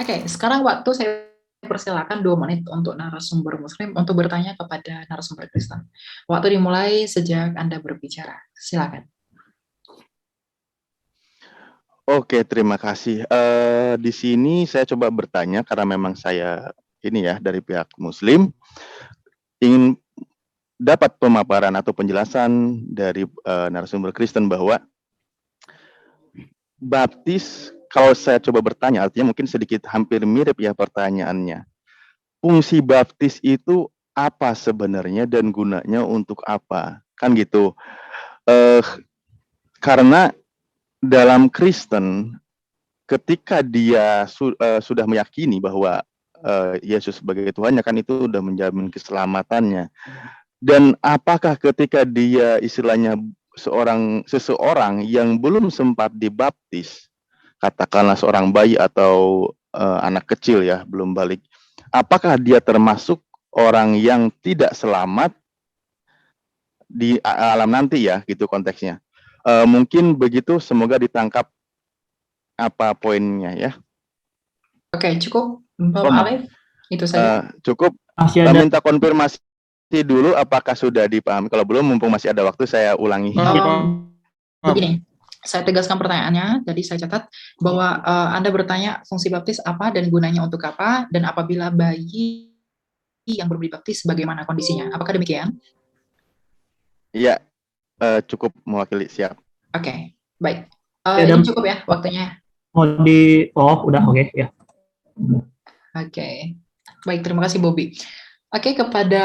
Oke, sekarang waktu saya persilakan 2 menit untuk narasumber Muslim untuk bertanya kepada narasumber Kristen. Waktu dimulai sejak Anda berbicara. Silakan. Oke, terima kasih. Di sini saya coba bertanya karena memang saya ini ya dari pihak Muslim ingin dapat pemaparan atau penjelasan dari narasumber Kristen bahwa baptis, kalau saya coba bertanya, artinya mungkin sedikit hampir mirip ya pertanyaannya. Fungsi baptis itu apa sebenarnya dan gunanya untuk apa? Kan gitu. Karena dalam Kristen, ketika dia sudah meyakini bahwa Yesus sebagai Tuhannya, kan itu sudah menjamin keselamatannya. Dan apakah ketika dia istilahnya seseorang yang belum sempat dibaptis, katakanlah seorang bayi atau anak kecil ya, belum balik, apakah dia termasuk orang yang tidak selamat di alam nanti ya, gitu konteksnya. Mungkin begitu, semoga ditangkap apa poinnya ya. Oke, cukup Bapak Alif, itu saja. Cukup. Minta konfirmasi dulu apakah sudah dipahami. Kalau belum, mumpung masih ada waktu, saya ulangi. Begini, saya tegaskan pertanyaannya. Tadi saya catat bahwa Anda bertanya fungsi baptis apa dan gunanya untuk apa, dan apabila bayi yang belum dibaptis bagaimana kondisinya. Apakah demikian? Iya, cukup mewakili, siap. Oke, baik. Ini cukup ya waktunya. Udah oke ya. Oke, baik, terima kasih Bobby. Oke, kepada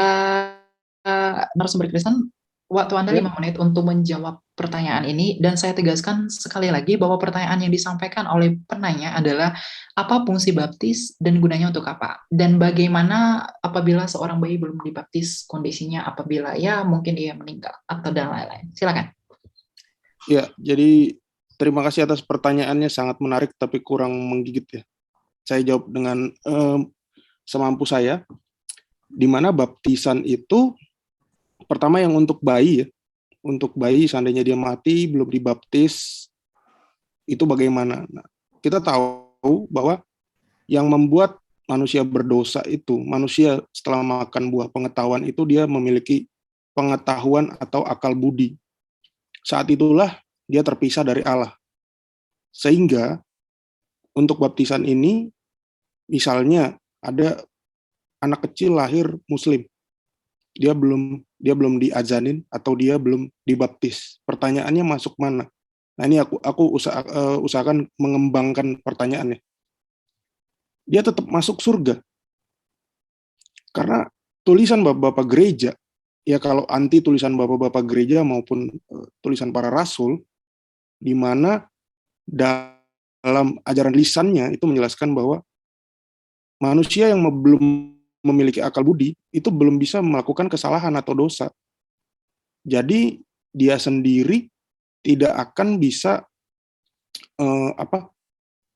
narasumber Kristen, waktu Anda 5 menit untuk menjawab pertanyaan ini, dan saya tegaskan sekali lagi bahwa pertanyaan yang disampaikan oleh penanya adalah apa fungsi baptis dan gunanya untuk apa, dan bagaimana apabila seorang bayi belum dibaptis, kondisinya apabila ya mungkin dia meninggal atau dan lain-lain. Silakan. Ya, jadi terima kasih atas pertanyaannya, sangat menarik tapi kurang menggigit ya. Saya jawab dengan semampu saya. Di mana baptisan itu pertama yang untuk bayi ya. Untuk bayi seandainya dia mati belum dibaptis itu bagaimana? Nah, kita tahu bahwa yang membuat manusia berdosa itu, manusia setelah makan buah pengetahuan itu dia memiliki pengetahuan atau akal budi. Saat itulah dia terpisah dari Allah. Sehingga untuk baptisan ini, misalnya ada anak kecil lahir Muslim, dia belum diazanin atau dia belum dibaptis. Pertanyaannya masuk mana? Nah ini aku usahakan mengembangkan pertanyaannya. Dia tetap masuk surga. Karena tulisan bapak-bapak gereja, ya kalau anti tulisan bapak-bapak gereja maupun tulisan para rasul, di mana dalam ajaran lisannya itu menjelaskan bahwa manusia yang belum memiliki akal budi itu belum bisa melakukan kesalahan atau dosa. Jadi dia sendiri tidak akan bisa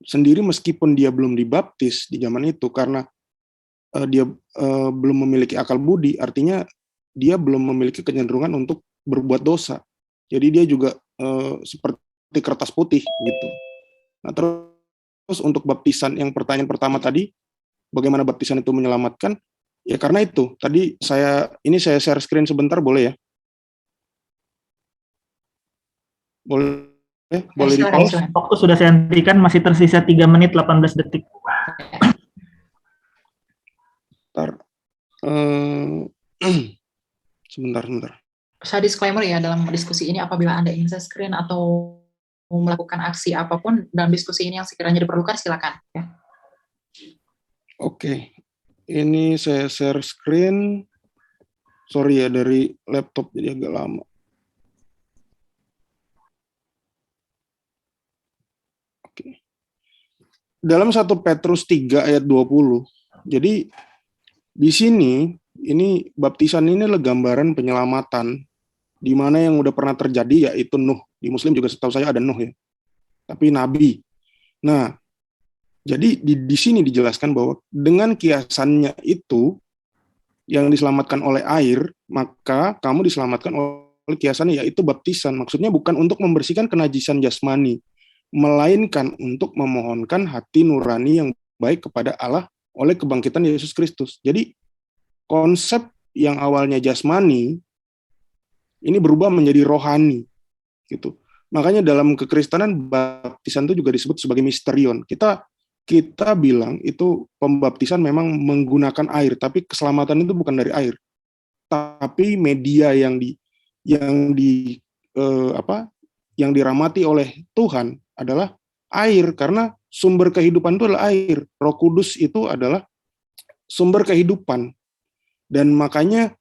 sendiri meskipun dia belum dibaptis di zaman itu, karena dia belum memiliki akal budi, artinya dia belum memiliki kecenderungan untuk berbuat dosa. Jadi dia juga seperti kertas putih gitu. Nah terus untuk baptisan yang pertanyaan pertama tadi, bagaimana baptisan itu menyelamatkan? Ya karena itu, tadi saya share screen sebentar, boleh ya? Boleh di pause? Waktu sudah saya hentikan, masih tersisa 3 menit 18 detik. Sebentar. Saya disclaimer ya, dalam diskusi ini apabila Anda ingin share screen atau melakukan aksi apapun dalam diskusi ini yang sekiranya diperlukan, silakan ya. Oke, ini saya share screen. Sorry ya, dari laptop jadi agak lama. Oke. Dalam 1 Petrus 3 ayat 20. Jadi di sini ini baptisan ini adalah gambaran penyelamatan, di mana yang udah pernah terjadi yaitu Nuh. Di Muslim juga setahu saya ada Nuh ya. Tapi nabi. Nah, jadi di sini dijelaskan bahwa dengan kiasannya itu yang diselamatkan oleh air, maka kamu diselamatkan oleh kiasannya yaitu baptisan. Maksudnya bukan untuk membersihkan kenajisan jasmani, melainkan untuk memohonkan hati nurani yang baik kepada Allah oleh kebangkitan Yesus Kristus. Jadi konsep yang awalnya jasmani ini berubah menjadi rohani gitu. Makanya dalam kekristenan baptisan itu juga disebut sebagai misterion. Kita bilang itu pembaptisan memang menggunakan air, tapi keselamatan itu bukan dari air. Tapi media yang diramati oleh Tuhan adalah air, karena sumber kehidupan itu adalah air. Roh Kudus itu adalah sumber kehidupan. Dan makanya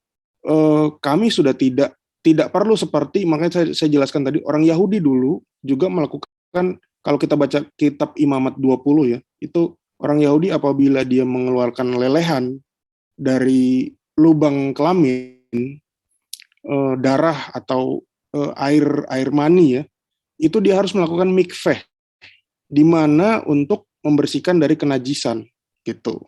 kami sudah tidak perlu seperti, makanya saya jelaskan tadi, orang Yahudi dulu juga melakukan, kalau kita baca kitab Imamat 20 ya, itu orang Yahudi apabila dia mengeluarkan lelehan dari lubang kelamin, darah atau air mani ya, itu dia harus melakukan mikveh, di mana untuk membersihkan dari kenajisan gitu.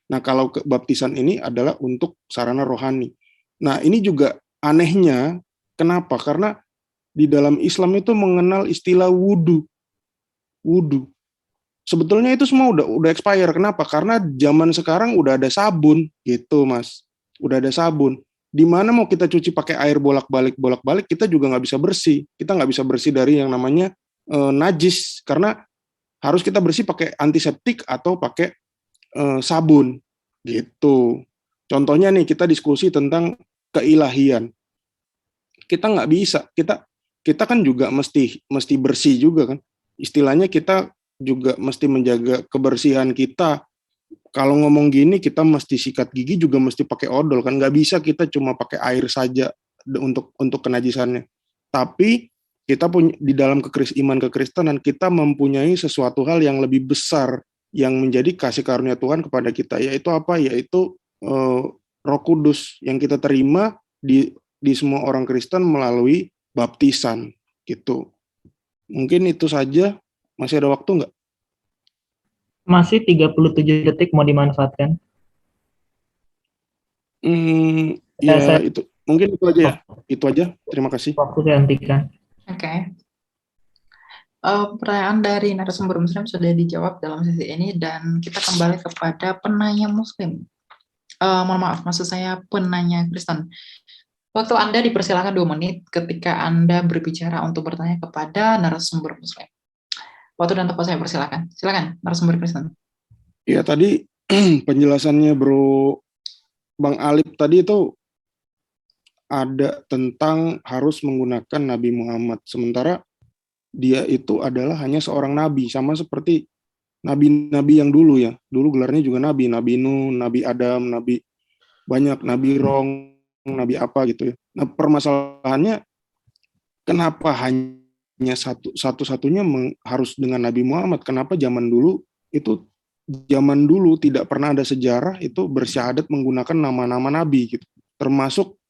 Nah, kalau baptisan ini adalah untuk sarana rohani. Nah, ini juga anehnya, kenapa? Karena di dalam Islam itu mengenal istilah wudu. Wudu. Sebetulnya itu semua udah expire. Kenapa? Karena zaman sekarang udah ada sabun gitu, Mas. Udah ada sabun. Di mana mau kita cuci pakai air bolak-balik, kita juga nggak bisa bersih. Kita nggak bisa bersih dari yang namanya najis, karena harus kita bersih pakai antiseptik atau pakai sabun gitu. Contohnya nih, kita diskusi tentang keilahian. Kita nggak bisa, kita kan juga mesti bersih juga kan. Istilahnya kita juga mesti menjaga kebersihan kita. Kalau ngomong gini, kita mesti sikat gigi juga mesti pakai odol kan. Nggak bisa kita cuma pakai air saja untuk kenajisannya. Tapi kita punya di dalam iman kekristenan, kita mempunyai sesuatu hal yang lebih besar yang menjadi kasih karunia Tuhan kepada kita, yaitu apa? Yaitu Roh Kudus yang kita terima di semua orang Kristen melalui baptisan gitu. Mungkin itu saja. Masih ada waktu nggak? Masih 37 detik, mau dimanfaatkan. Ya, itu mungkin itu aja ya. Itu aja. Terima kasih. Waktu saya hentikan. Oke. Pertanyaan dari narasumber Muslim sudah dijawab dalam sesi ini, dan kita kembali kepada penanya Muslim. Mohon maaf, maksud saya penanya Kristen. Waktu Anda dipersilakan 2 menit ketika Anda berbicara untuk bertanya kepada narasumber Muslim. Waktu dan tempat saya persilakan. Silakan, narasumber Kristen. Ya, tadi penjelasannya Bang Alip tadi itu ada tentang harus menggunakan Nabi Muhammad. Sementara dia itu adalah hanya seorang nabi, sama seperti nabi-nabi yang dulu ya. Dulu gelarnya juga nabi, Nabi Nuh, Nabi Adam, banyak Nabi Rong, Nabi apa gitu ya. Nah, permasalahannya kenapa hanya satu-satunya harus dengan Nabi Muhammad? Kenapa zaman dulu tidak pernah ada sejarah itu bersyahadat menggunakan nama-nama nabi gitu. Termasuk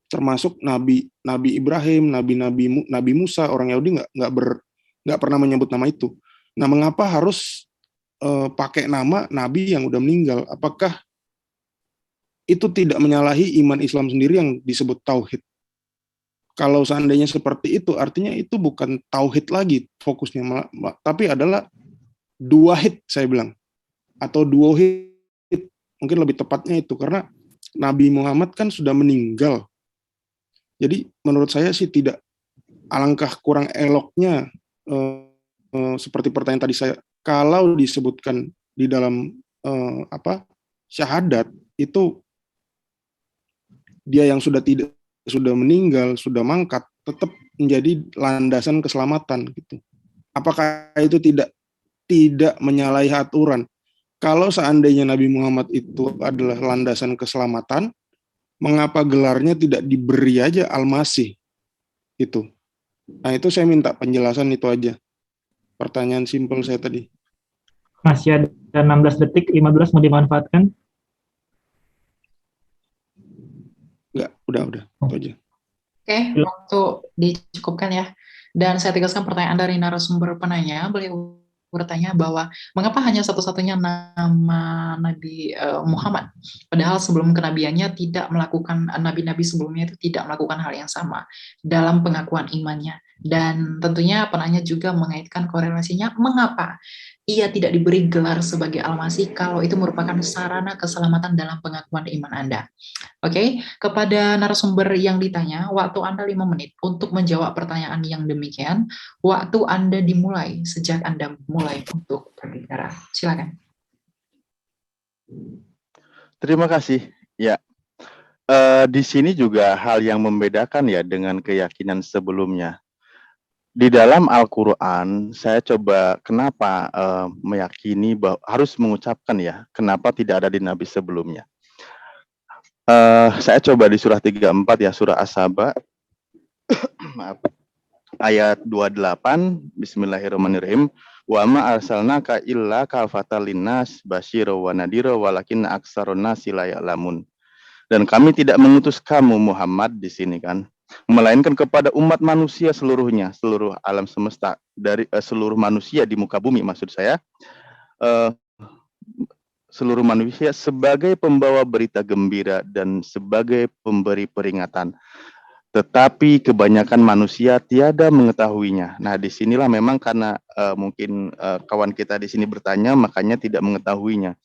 termasuk Nabi Ibrahim, Nabi Musa, orang Yahudi nggak pernah menyebut nama itu. Nah, mengapa harus pakai nama nabi yang udah meninggal? Apakah itu tidak menyalahi iman Islam sendiri yang disebut tauhid? Kalau seandainya seperti itu, artinya itu bukan tauhid lagi fokusnya, tapi adalah duahid, saya bilang, atau duohid, mungkin lebih tepatnya itu, karena Nabi Muhammad kan sudah meninggal. Jadi menurut saya sih tidak, alangkah kurang eloknya seperti pertanyaan tadi saya, kalau disebutkan di dalam syahadat itu dia yang sudah meninggal, sudah mangkat, tetap menjadi landasan keselamatan gitu. Apakah itu tidak menyalahi aturan? Kalau seandainya Nabi Muhammad itu adalah landasan keselamatan, mengapa gelarnya tidak diberi aja Al-Masih? Gitu. Nah, itu saya minta penjelasan itu aja. Pertanyaan simpel saya tadi. Masih ada 16 detik, 15 mau dimanfaatkan? Enggak, udah, itu aja. Oke, waktu dicukupkan ya. Dan saya tegaskan pertanyaan dari narasumber penanya. Beliau bertanya bahwa mengapa hanya satu-satunya nama Nabi Muhammad, padahal sebelum kenabiannya tidak melakukan, nabi-nabi sebelumnya itu tidak melakukan hal yang sama dalam pengakuan imannya. Dan tentunya penanya juga mengaitkan korelasinya mengapa ia tidak diberi gelar sebagai Al-Masih kalau itu merupakan sarana keselamatan dalam pengakuan iman Anda. Oke, kepada narasumber yang ditanya, waktu Anda 5 menit untuk menjawab pertanyaan yang demikian. Waktu Anda dimulai sejak Anda mulai untuk berbicara. Silakan. Terima kasih. Ya, di sini juga hal yang membedakan ya dengan keyakinan sebelumnya. Di dalam Al-Quran, saya coba kenapa meyakini bahwa harus mengucapkan ya, kenapa tidak ada di Nabi sebelumnya. Saya coba di surah 34 ya, surah As-Saba, maaf, ayat 28, Bismillahirrahmanirrahim. Wa ma arsalnaka illa kafatan linnas basyira wa nadira walakinna aktsarun nasi la ya'lamun. Dan kami tidak mengutus kamu Muhammad di sini kan, melainkan kepada umat manusia seluruhnya, seluruh alam semesta, dari seluruh manusia di muka bumi maksud saya, seluruh manusia sebagai pembawa berita gembira dan sebagai pemberi peringatan. Tetapi kebanyakan manusia tiada mengetahuinya. Nah, disinilah memang karena mungkin kawan kita di sini bertanya, makanya tidak mengetahuinya.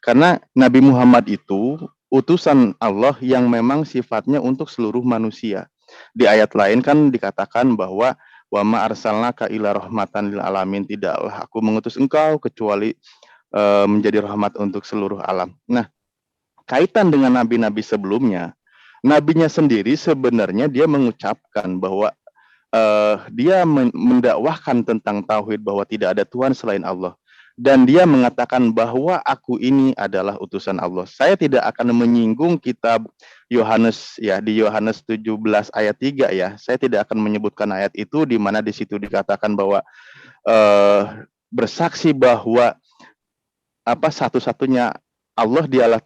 Karena Nabi Muhammad itu utusan Allah yang memang sifatnya untuk seluruh manusia. Di ayat lain kan dikatakan bahwa wa ma arsalnaka ila rahmatan lil alamin, tidaklah aku mengutus engkau kecuali menjadi rahmat untuk seluruh alam. Nah, kaitan dengan nabi-nabi sebelumnya, nabinya sendiri sebenarnya dia mengucapkan bahwa dia mendakwahkan tentang tauhid bahwa tidak ada Tuhan selain Allah. Dan dia mengatakan bahwa aku ini adalah utusan Allah. Saya tidak akan menyinggung kitab Yohanes ya, di Yohanes 17 ayat 3 ya. Saya tidak akan menyebutkan ayat itu di mana di situ dikatakan bahwa bersaksi bahwa satu-satunya Allah dialah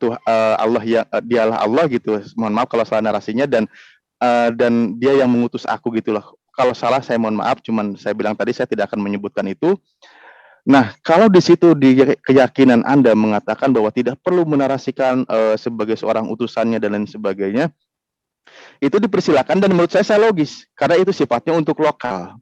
Allah yang dialah Allah gitu. Mohon maaf kalau salah narasinya, dan dia yang mengutus aku gitulah. Kalau salah saya mohon maaf, cuman saya bilang tadi saya tidak akan menyebutkan itu. Nah, kalau di situ di keyakinan Anda mengatakan bahwa tidak perlu menarasikan sebagai seorang utusannya dan lain sebagainya, itu dipersilakan dan menurut saya logis karena itu sifatnya untuk lokal.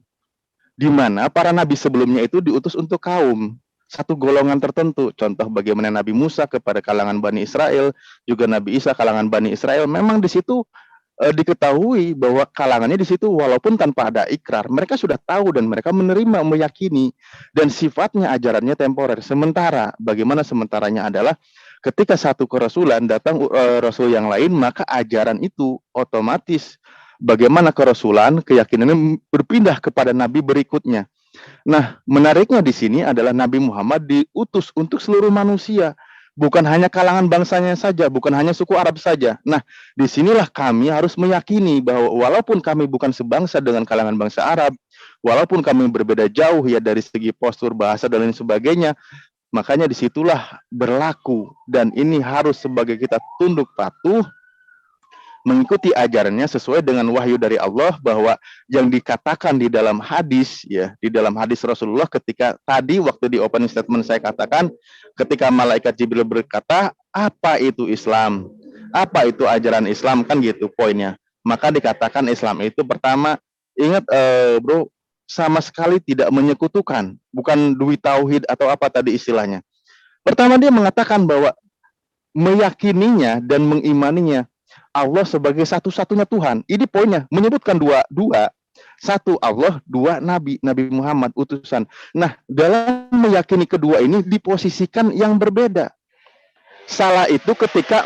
Di mana para nabi sebelumnya itu diutus untuk kaum satu golongan tertentu. Contoh bagaimana Nabi Musa kepada kalangan Bani Israel, juga Nabi Isa kalangan Bani Israel. Memang di situ diketahui bahwa kalangannya di situ walaupun tanpa ada ikrar, mereka sudah tahu dan mereka menerima, meyakini, dan sifatnya ajarannya temporer. Sementara, bagaimana sementaranya adalah ketika satu kerasulan datang rasul yang lain, maka ajaran itu otomatis bagaimana kerasulan keyakinannya berpindah kepada nabi berikutnya. Nah, menariknya di sini adalah Nabi Muhammad diutus untuk seluruh manusia. Bukan hanya kalangan bangsanya saja, bukan hanya suku Arab saja. Nah, disinilah kami harus meyakini bahwa walaupun kami bukan sebangsa dengan kalangan bangsa Arab, walaupun kami berbeda jauh ya dari segi postur, bahasa, dan lain sebagainya, makanya disitulah berlaku. Dan ini harus sebagai kita tunduk patuh, mengikuti ajarannya sesuai dengan wahyu dari Allah, bahwa yang dikatakan di dalam hadis ya, di dalam hadis Rasulullah ketika tadi waktu di opening statement saya katakan ketika malaikat Jibril berkata, apa itu Islam? Apa itu ajaran Islam, kan gitu poinnya. Maka dikatakan Islam itu pertama, ingat bro, sama sekali tidak menyekutukan, bukan dwi tauhid atau apa tadi istilahnya. Pertama dia mengatakan bahwa meyakininya dan mengimaninya Allah sebagai satu-satunya Tuhan. Ini poinnya, menyebutkan dua. Satu Allah, dua Nabi Muhammad utusan. Nah, dalam meyakini kedua ini diposisikan yang berbeda. Salah itu ketika,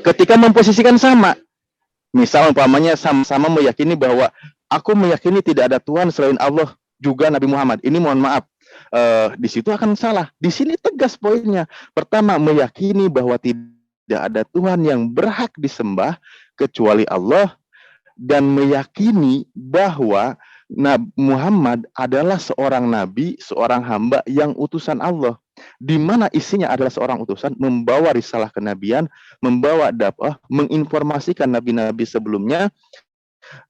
ketika memposisikan sama. Misal umpamanya sama-sama meyakini bahwa aku meyakini tidak ada Tuhan selain Allah, juga Nabi Muhammad. Ini mohon maaf. Di situ akan salah. Di sini tegas poinnya. Pertama, meyakini bahwa tidak ada Tuhan yang berhak disembah kecuali Allah, dan meyakini bahwa Nabi Muhammad adalah seorang nabi, seorang hamba yang utusan Allah, di mana isinya adalah seorang utusan membawa risalah kenabian, membawa dakwah, menginformasikan nabi-nabi sebelumnya,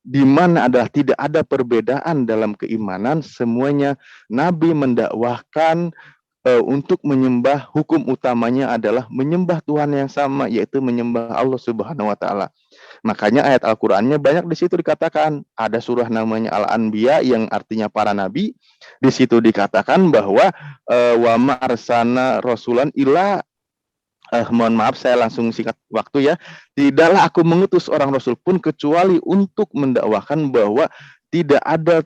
di mana adalah tidak ada perbedaan dalam keimanan, semuanya nabi mendakwahkan untuk menyembah, hukum utamanya adalah menyembah Tuhan yang sama, yaitu menyembah Allah Subhanahu wa taala. Makanya ayat Al-Qur'annya banyak di situ dikatakan, ada surah namanya Al-Anbiya yang artinya para nabi. Di situ dikatakan bahwa wa ma arsalna rasulan illa mohon maaf saya langsung singkat waktu ya. Tidaklah aku mengutus orang rasul pun kecuali untuk mendakwakan bahwa tidak ada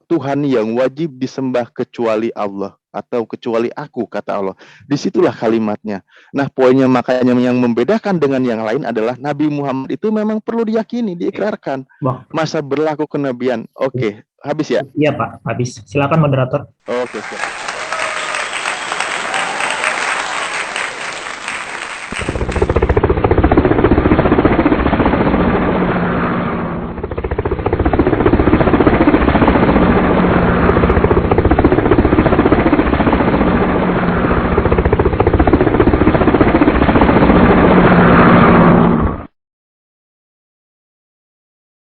Tuhan yang wajib disembah kecuali Allah atau kecuali aku, kata Allah. Disitulah kalimatnya. Nah, poinnya makanya yang membedakan dengan yang lain adalah Nabi Muhammad itu memang perlu diyakini, diikrarkan. Wah, Masa berlaku kenabian. Oke, habis ya? iya Pak, habis. Silakan moderator. Oke, siap.